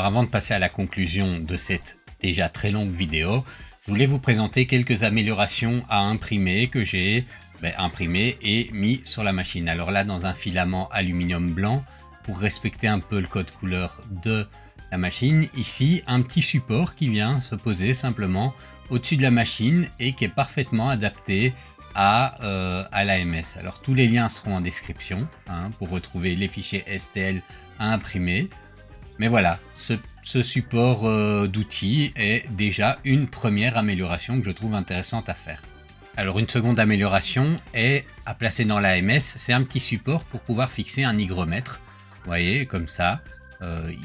avant de passer à la conclusion de cette déjà très longue vidéo, je voulais vous présenter quelques améliorations à imprimer que j'ai imprimé et mis sur la machine. Alors là, dans un filament aluminium blanc, pour respecter un peu le code couleur de la machine, ici un petit support qui vient se poser simplement au-dessus de la machine et qui est parfaitement adapté à l'AMS. Alors tous les liens seront en description pour retrouver les fichiers STL à imprimer. Mais voilà, ce support d'outils est déjà une première amélioration que je trouve intéressante à faire. Alors une seconde amélioration est à placer dans l'AMS, c'est un petit support pour pouvoir fixer un hygromètre. Vous voyez, comme ça,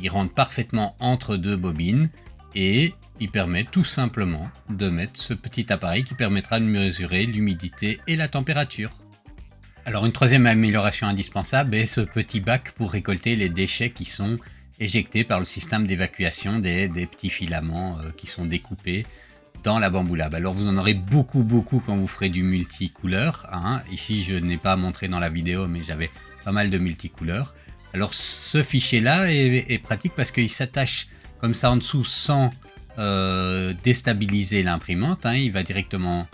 il rentre parfaitement entre deux bobines et il permet tout simplement de mettre ce petit appareil qui permettra de mesurer l'humidité et la température. Alors une troisième amélioration indispensable est ce petit bac pour récolter les déchets qui sont éjectés par le système d'évacuation des petits filaments qui sont découpés dans la Bambu Lab. Alors vous en aurez beaucoup quand vous ferez du multicouleur. Ici je n'ai pas montré dans la vidéo mais j'avais pas mal de multicouleurs. Alors ce fichier là est pratique parce qu'il s'attache comme ça en dessous sans déstabiliser l'imprimante. Il va directement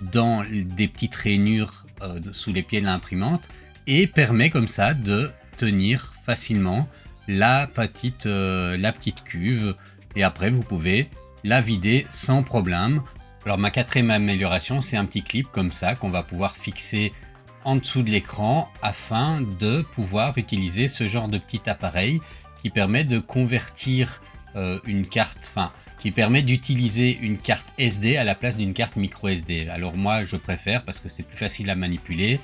dans des petites rainures sous les pieds de l'imprimante et permet comme ça de tenir facilement la petite cuve et après vous pouvez la vider sans problème. Alors ma quatrième amélioration, c'est un petit clip comme ça qu'on va pouvoir fixer en dessous de l'écran afin de pouvoir utiliser ce genre de petit appareil qui permet de convertir une carte, qui permet d'utiliser une carte SD à la place d'une carte micro SD. Alors moi je préfère parce que c'est plus facile à manipuler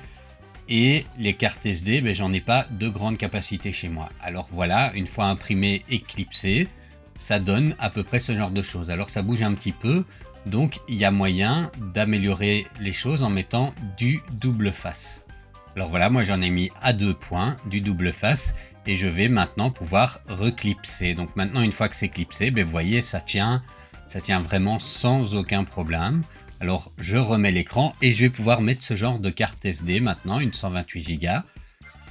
et les cartes SD, j'en ai pas de grande capacité chez moi. Alors voilà, une fois imprimé et clipsé, ça donne à peu près ce genre de choses. Alors ça bouge un petit peu, donc il y a moyen d'améliorer les choses en mettant du double face. Alors voilà, moi j'en ai mis à 2 points du double face et je vais maintenant pouvoir reclipser. Donc maintenant une fois que c'est clipsé, vous voyez ça tient vraiment sans aucun problème. Alors je remets l'écran et je vais pouvoir mettre ce genre de carte SD maintenant, une 128 Go.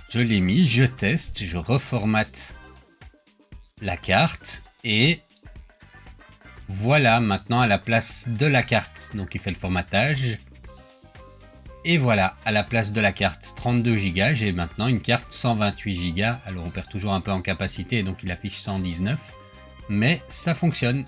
Je l'ai mis, je teste, je reformate la carte et voilà maintenant à la place de la carte, donc il fait le formatage. Et voilà, à la place de la carte 32 Go, j'ai maintenant une carte 128 Go. Alors on perd toujours un peu en capacité, donc il affiche 119, mais ça fonctionne.